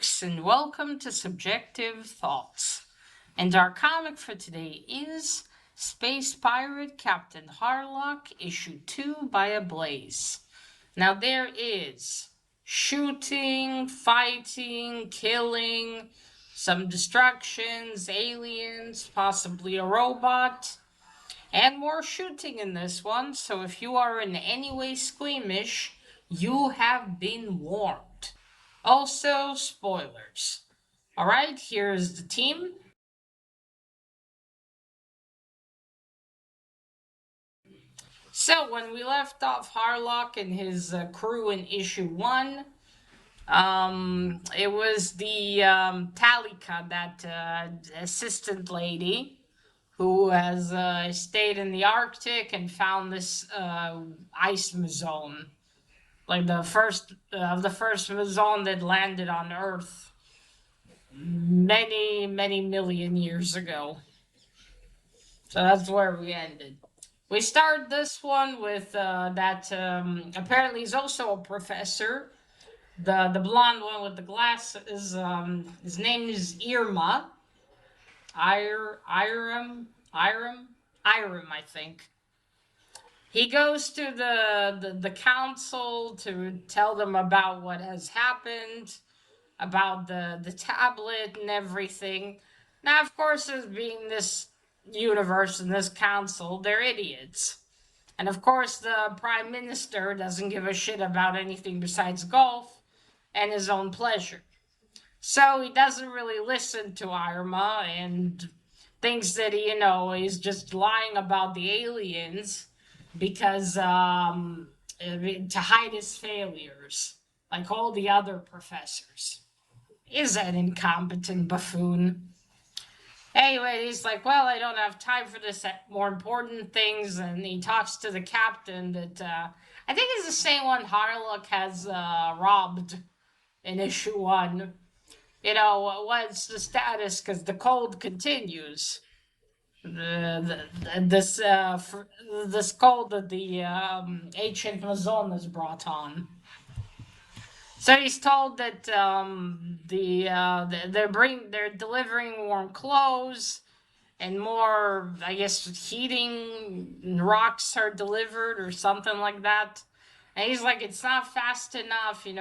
folks, and welcome to Subjective Thoughts. And our comic for today is Space Pirate Captain Harlock, Issue 2 by Ablaze. Now, there is shooting, fighting, killing, some destructions, aliens, possibly a robot, and more shooting in this one, so if you are in any way squeamish, you have been warned. Also, spoilers. Alright, here's the team. So, when we left off Harlock and his crew in issue 1, it was the Talika, that assistant lady, who has stayed in the Arctic and found this ice zone. Like the first zone that landed on Earth many million years ago. So that's where we ended. We start this one with that apparently he's also a professor. The blonde one with the glasses. His name is Irma. Iram, I think. He goes to the council to tell them about what has happened, about the tablet and everything. Now, of course, as being this universe and this council, they're idiots. And of course, the prime minister doesn't give a shit about anything besides golf and his own pleasure. So he doesn't really listen to Irma and thinks that he's just lying about the aliens because to hide his failures, like all the other professors. Is an incompetent buffoon. Anyway, he's like, well, I don't have time for this, more important things, and he talks to the captain that, I think is the same one Harlock has robbed in issue 1. What's the status, because the cold continues. This cold that the ancient Amazon has brought on. So he's told that they're delivering warm clothes and more, I guess, heating rocks are delivered or something like that. And he's like, it's not fast enough, we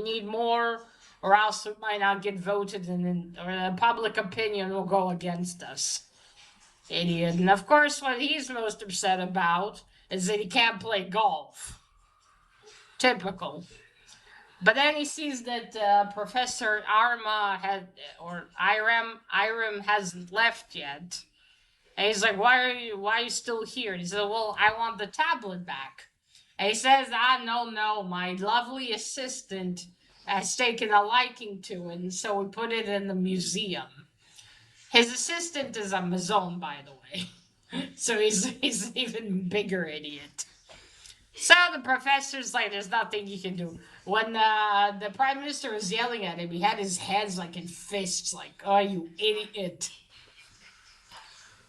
need more, or else we might not get voted, and or the public opinion will go against us. Idiot. And of course, what he's most upset about is that he can't play golf. Typical. But then he sees that Professor Iram hasn't left yet. And he's like, why are you still here? And he said, well, I want the tablet back. And he says, no, my lovely assistant has taken a liking to it, and so we put it in the museum. His assistant is a Amazon, by the way. So he's an even bigger idiot. So the professor's like, there's nothing you can do. When the prime minister was yelling at him, he had his hands like in fists, like, oh, you idiot.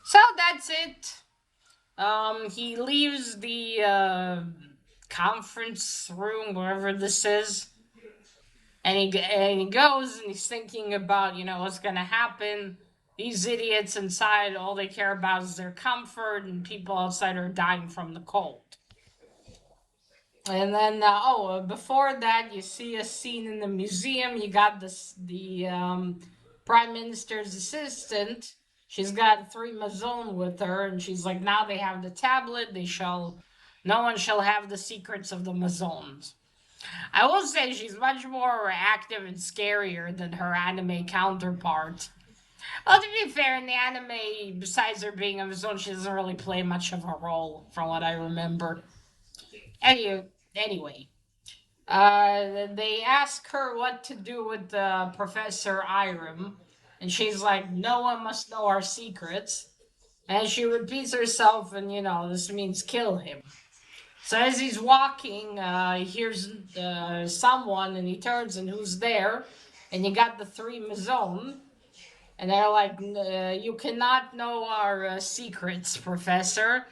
So that's it. He leaves the conference room, wherever this is, and he goes and he's thinking about, what's going to happen. These idiots inside, all they care about is their comfort, and people outside are dying from the cold. And then, before that, you see a scene in the museum. You got the prime minister's assistant. She's got 3 Mazon with her, and she's like, now they have the tablet. No one shall have the secrets of the Mazons. I will say she's much more active and scarier than her anime counterpart. Well, to be fair, in the anime, besides her being a Mazon, she doesn't really play much of a role, from what I remember. Anyway, they ask her what to do with Professor Iram, and she's like, no one must know our secrets. And she repeats herself, and this means kill him. So as he's walking, he hears someone, and he turns, and who's there? And you got the 3 Mazon, and they're like, you cannot know our secrets, Professor.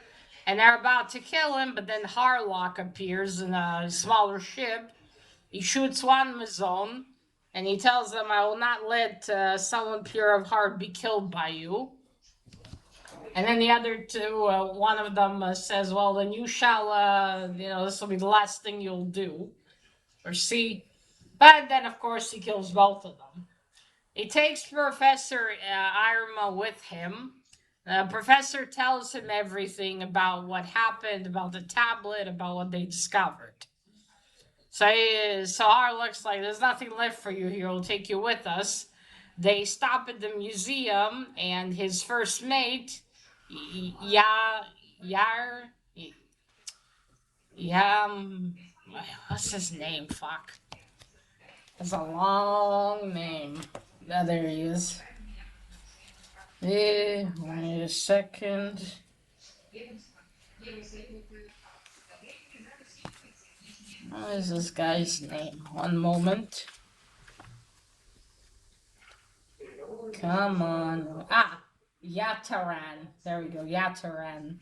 And they're about to kill him, but then Harlock appears in a smaller ship. He shoots one Mazon, And he tells them, I will not let someone pure of heart be killed by you. And then the other two, one of them says, well, then you shall, this will be the last thing you'll do or see. But then, of course, he kills both of them. He takes Professor Irma with him. The professor tells him everything about what happened, about the tablet, about what they discovered. So Harlock's like, there's nothing left for you here. We'll take you with us. They stop at the museum, and his first mate, Yar, what's his name? Fuck. It's a long name. Oh, there he is. Wait a second. What is this guy's name? One moment. Come on. Yataran. There we go. Yataran.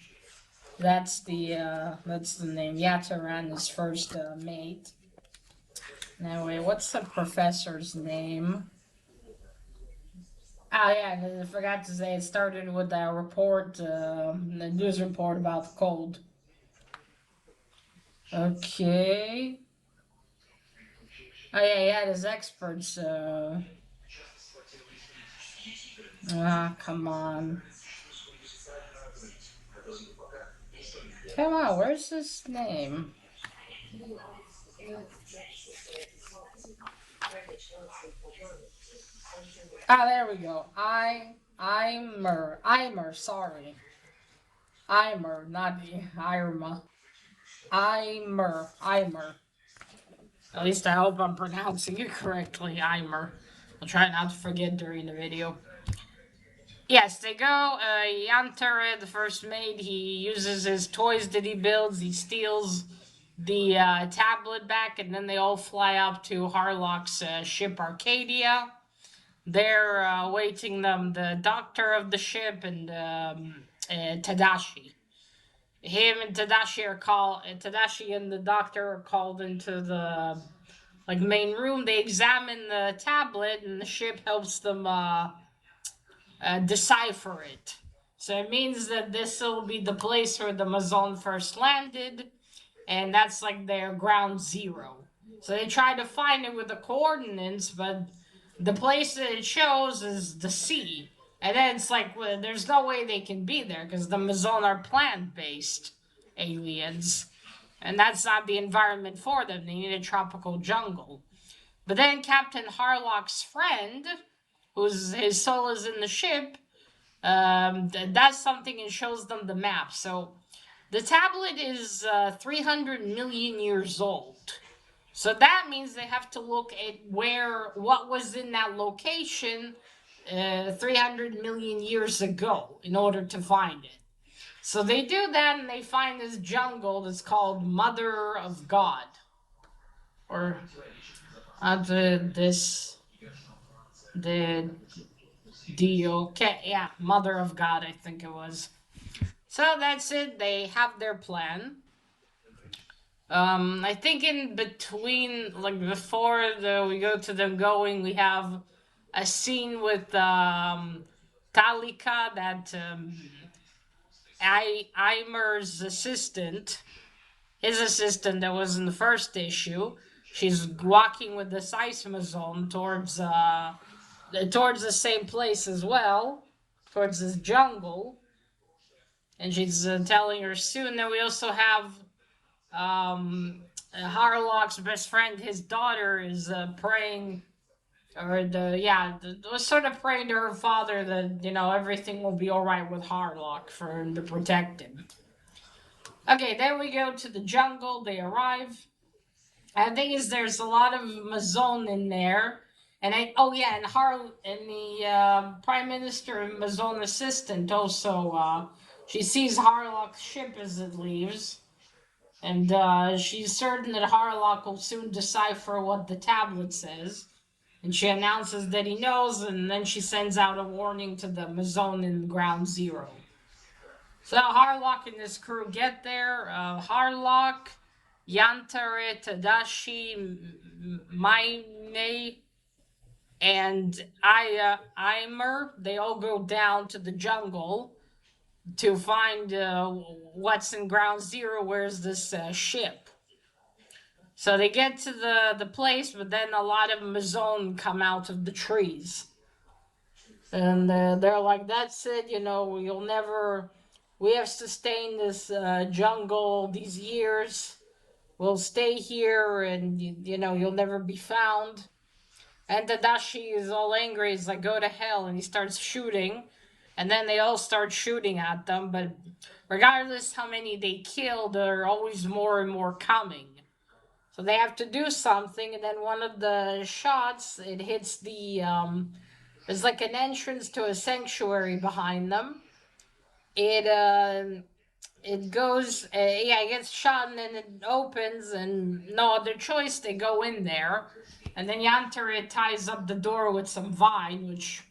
That's the name. Yataran is first mate. Anyway, what's the professor's name? Oh yeah, I forgot to say it started with that report, the news report about the cold. Okay. Oh yeah, he had his experts. Come on. Come on, where's his name? There we go. Eimer, sorry. Eimer, not Irma. Eimer. At least I hope I'm pronouncing it correctly, Eimer. I'll try not to forget during the video. Yes, they go. Yantare, the first mate, he uses his toys that he builds. He steals the tablet back, and then they all fly up to Harlock's ship Arcadia. They're awaiting them, the doctor of the ship and Tadashi. Him and Tadashi Tadashi and the doctor are called into the main room. They examine the tablet, and the ship helps them decipher it. So it means that this will be the place where the Mazon first landed, and that's like their ground zero. So they try to find it with the coordinates, but the place that it shows is the sea. And then it's like, well, there's no way they can be there because the Mazon are plant-based aliens. And that's not the environment for them. They need a tropical jungle. But then Captain Harlock's friend, his soul is in the ship, does something and shows them the map. So the tablet is 300 million years old. So that means they have to look at what was in that location 300 million years ago in order to find it. So they do that, and they find this jungle that's called Mother of God. Or Mother of God, I think it was. So that's it. They have their plan. I think in between, before we go to them going, we have a scene with Talika, that Eimer's assistant, his assistant that was in the first issue. She's walking with the seismosome towards the same place as well, towards this jungle. And she's telling her soon that we also have Harlock's best friend, his daughter, is praying, was sort of praying to her father that, everything will be alright with Harlock for him to protect him. Okay, then we go to the jungle. They arrive. And the thing is, there's a lot of Mazon in there. And the Prime Minister Mazon assistant also, she sees Harlock's ship as it leaves. And she's certain that Harlock will soon decipher what the tablet says. And she announces that he knows, and then she sends out a warning to the Mazon in ground zero. So Harlock and his crew get there. Harlock, Yantare, Tadashi, Maine, and Eimer, they all go down to the jungle to find what's in Ground Zero. Where's this ship? So they get to the place, but then a lot of Mazone come out of the trees, and they're like, "That's it, you know. You'll never. We have sustained this jungle these years. We'll stay here, and you know you'll never be found." And Tadashi is all angry. He's like, "Go to hell!" And he starts shooting, and then they all start shooting at them. But regardless how many they kill, there are always more and more coming. So they have to do something, and then one of the shots it hits the there's like an entrance to a sanctuary behind them. It it goes yeah, it gets shot and then it opens and no other choice they go in there, and then Yantare ties up the door with some vine, which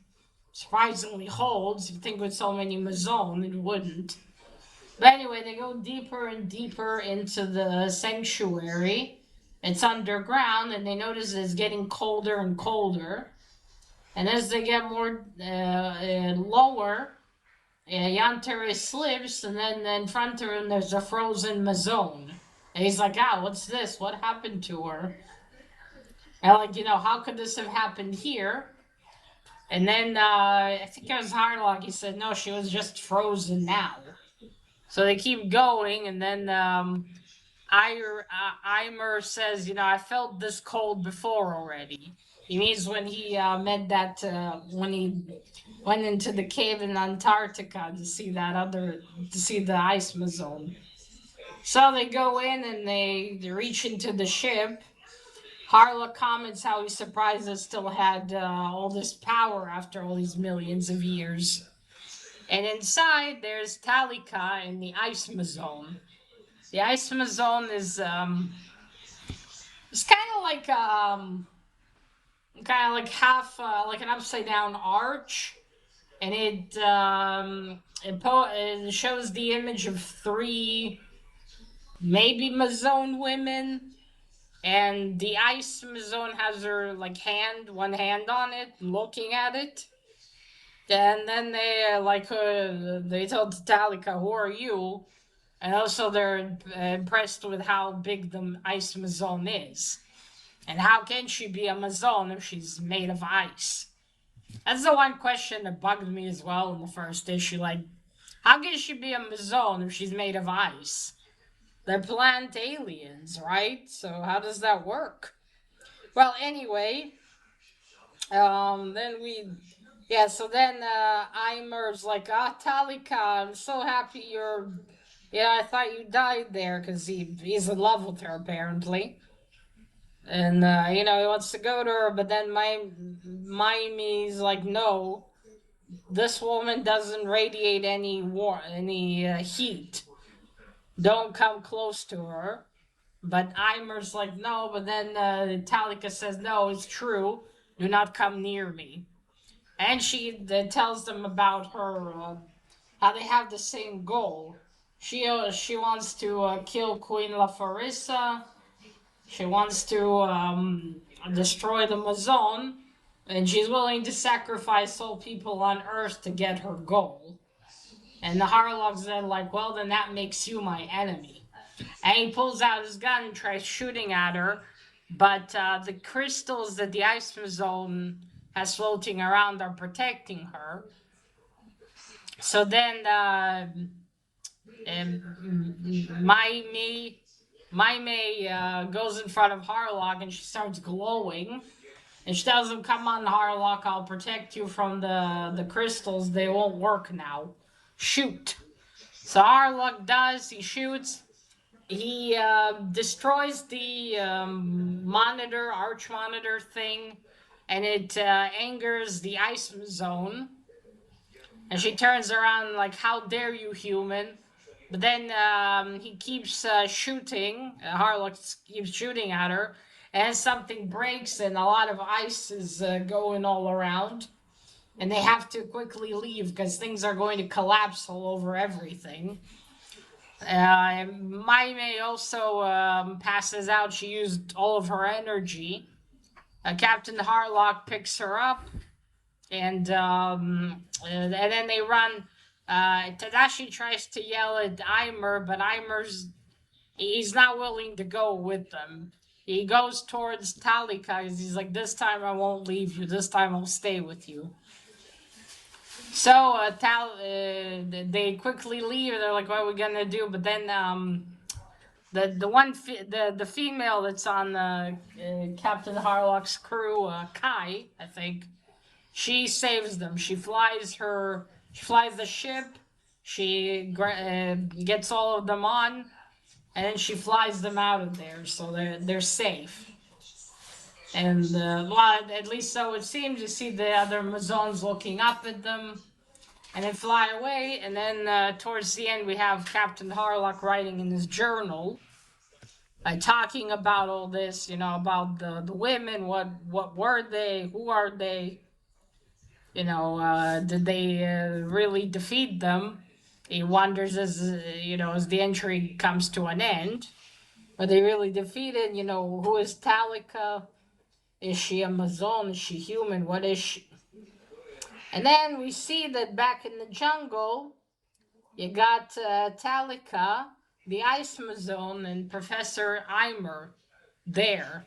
surprisingly holds. You think with so many Mazone it wouldn't. But anyway, they go deeper and deeper into the sanctuary. It's underground, and they notice it's getting colder and colder. And as they get more lower, Yantere slips, and then in front of him there's a frozen Mazone. And he's like, "Ah, what's this? What happened to her?" And like, you know, how could this have happened here? And then I think it was Harlock. He said, "No, she was just frozen now." So they keep going, and then Eimer says, "You know, I felt this cold before already." He means when he met that when he went into the cave in Antarctica to see the ice zone. So they go in and they reach into the ship. Harlock comments how he's surprised it still had all this power after all these millions of years. And inside there's Talika in the ice zone. The ice zone is it's kind of like half like an upside down arch, and it shows the image of three maybe Mazone women, and the ice Mazone has her like one hand on it, looking at it. And then they tell Talika, "Who are you?" And also they're impressed with how big the ice Mazone is. And how can she be a Mazone if she's made of ice? That's the one question that bugged me as well in the first issue. Like, how can she be a Mazone if she's made of ice? They're plant aliens, right? So how does that work? Well, anyway, then so then Eimer's like, "Ah, Talika, I'm so happy you're. Yeah, I thought you died there," because he's in love with her apparently. And you know, he wants to go to her, but then Miami's like, "No, this woman doesn't radiate any heat. Don't come close to her." But Eimer's like, "No," but then Talika says, "No, it's true. Do not come near me." And she tells them about her, how they have the same goal. She wants to kill Queen Lafarissa. She wants to destroy the Mazone, and she's willing to sacrifice all people on Earth to get her goal. And the Harlock's then like, "Well, then that makes you my enemy." And he pulls out his gun and tries shooting at her, but the crystals that the Ice Zone has floating around are protecting her. So then Maime goes in front of Harlock and she starts glowing. And she tells him, "Come on, Harlock, I'll protect you from the crystals. They won't work now. Shoot." So Harlock does. He shoots. He destroys the arch monitor thing, and it angers the ice zone. And she turns around like, "How dare you, human?" But then he keeps shooting. Harlock keeps shooting at her, and something breaks, and a lot of ice is going all around. And they have to quickly leave because things are going to collapse all over everything. Maime also passes out. She used all of her energy. Captain Harlock picks her up, and then they run. Tadashi tries to yell at Eimer, but he's not willing to go with them. He goes towards Talika because he's like, "This time I won't leave you. This time I'll stay with you." So they quickly leave. They're like, "What are we gonna do?" But then the female that's on Captain Harlock's crew, Kai, I think, she saves them. She flies the ship. She gets all of them on, and then she flies them out of there, so they're safe. And well, at least so it seems. You see the other Amazons looking up at them, and then fly away. And then towards the end, we have Captain Harlock writing in his journal, talking about all this. About the women. What were they? Who are they? Did they really defeat them? He wonders as the entry comes to an end. Are they really defeated? Who is Talika? Is she Amazon? Is she human? What is she? And then we see that back in the jungle, you got Talika, the Ice Amazon, and Professor Eimer there.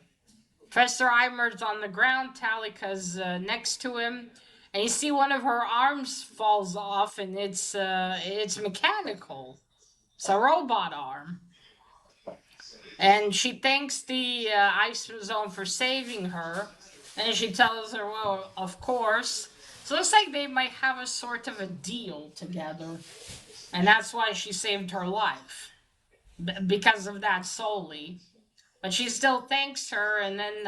Professor Eimer's on the ground, Talika's next to him, and you see one of her arms falls off, and it's mechanical. It's a robot arm. And she thanks the Ice Zone for saving her. And she tells her, well, of course. So it looks like they might have a sort of a deal together. And that's why she saved her life. Because of that solely. But she still thanks her. And then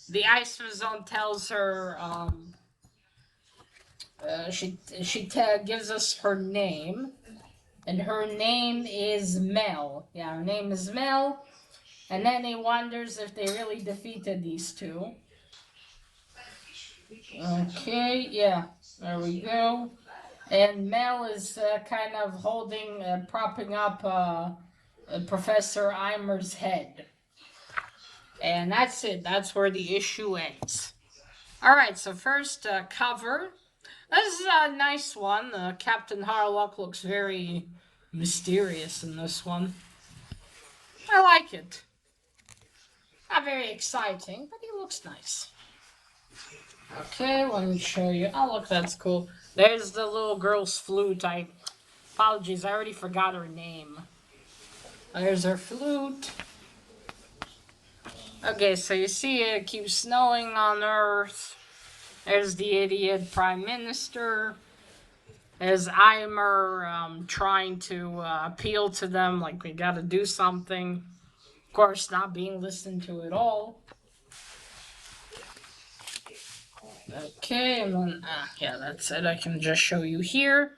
the Ice Zone tells her, she gives us her name. And her name is Mel. Yeah, her name is Mel. And then he wonders if they really defeated these two. Okay, yeah, there we go. And Mel is kind of propping up Professor Eimer's head. And that's it. That's where the issue ends. Alright, so first cover. This is a nice one. Captain Harlock looks very mysterious in this one. I like it. Not very exciting, but he looks nice. Okay, let me show you. Oh, look, that's cool. There's the little girl's flute. Apologies, I already forgot her name. There's her flute. Okay, so you see it keeps snowing on Earth. There's the idiot Prime Minister. There's Eimer trying to appeal to them, like we gotta do something. Of course, not being listened to at all. Okay, and then, yeah, that's it. I can just show you here.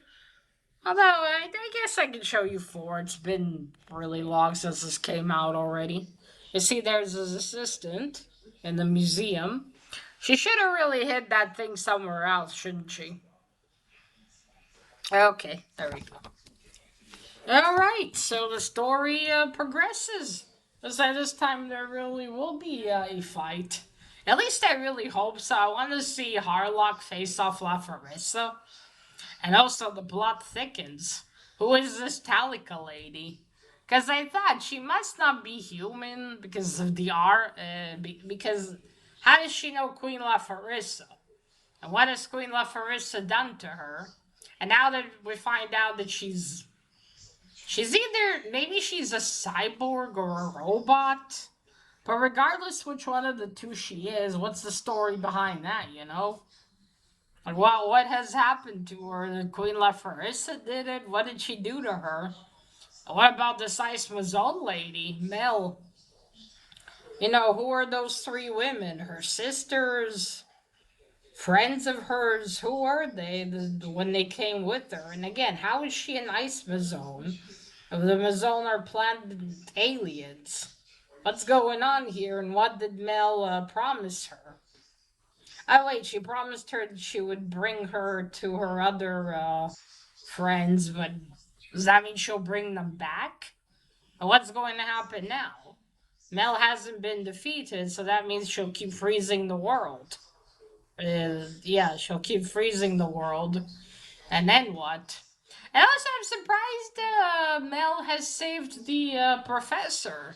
Although, I guess I can show you 4. It's been really long since this came out already. You see, there's his assistant in the museum. She should have really hid that thing somewhere else, shouldn't she? Okay, there we go. Alright, so the story progresses. This time there really will be a fight. At least I really hope so. I want to see Harlock face off LaFarissa. And also the plot thickens. Who is this Talika lady? Because I thought she must not be human because of the art. Because how does she know Queen LaFarissa? And what has Queen LaFarissa done to her? And now that we find out that she's either, maybe she's a cyborg or a robot. But regardless which one of the two she is, what's the story behind that, Like, what has happened to her? Queen LaFarissa did it? What did she do to her? What about this Ice Mazone lady, Mel? Who are those 3 women? Her sisters? Friends of hers? Who are they when they came with her? And again, how is she an Ice Mazone? If the Mazone are planet aliens. What's going on here, and what did Mel promise her? Oh, wait, she promised her that she would bring her to her other friends, but does that mean she'll bring them back? And what's going to happen now? Mel hasn't been defeated, so that means she'll keep freezing the world. Yeah, she'll keep freezing the world. And then what? And also, I'm surprised Mel has saved the professor,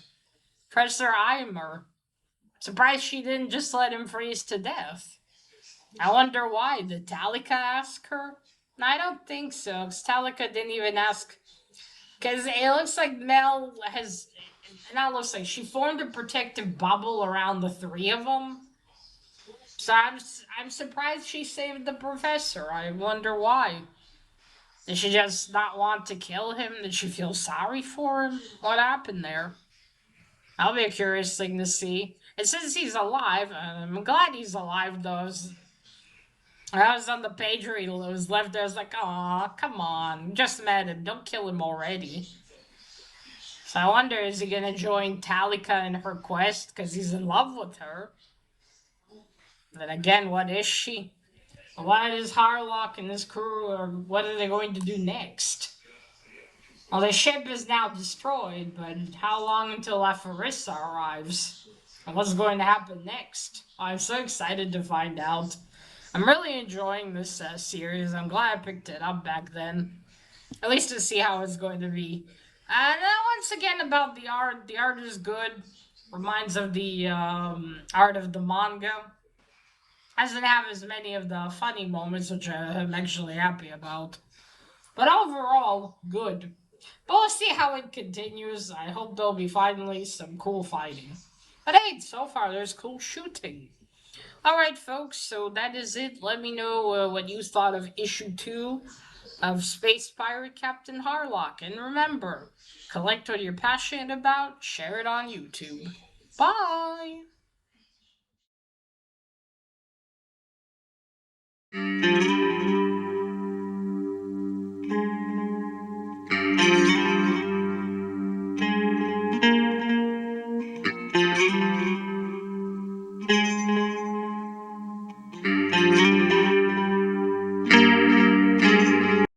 Professor Eimer. Surprised she didn't just let him freeze to death. I wonder why. Did Talika ask her? No, I don't think so, because Talika didn't even ask. Because it looks like Mel has. Not looks like she formed a protective bubble around the three of them. So I'm surprised she saved the professor. I wonder why. Did she just not want to kill him? Did she feel sorry for him? What happened there? That'll be a curious thing to see. It says he's alive. I'm glad he's alive, though. I was on the page where he was left there. I was like, "Aw, come on. Just met him. Don't kill him already." So I wonder, is he going to join Talika in her quest because he's in love with her? Then again, what is she? What is Harlock and his crew, or what are they going to do next? Well, the ship is now destroyed, but how long until Lafarissa arrives? And what's going to happen next? I'm so excited to find out. I'm really enjoying this series. I'm glad I picked it up back then. At least to see how it's going to be. And once again, about the art. The art is good. Reminds of the art of the manga. Doesn't have as many of the funny moments, which I'm actually happy about. But overall, good. But we'll see how it continues. I hope there'll be finally some cool fighting. But hey, so far there's cool shooting. Alright, folks, so that is it. Let me know what you thought of issue 2 of Space Pirate Captain Harlock. And remember, collect what you're passionate about, share it on YouTube. Bye!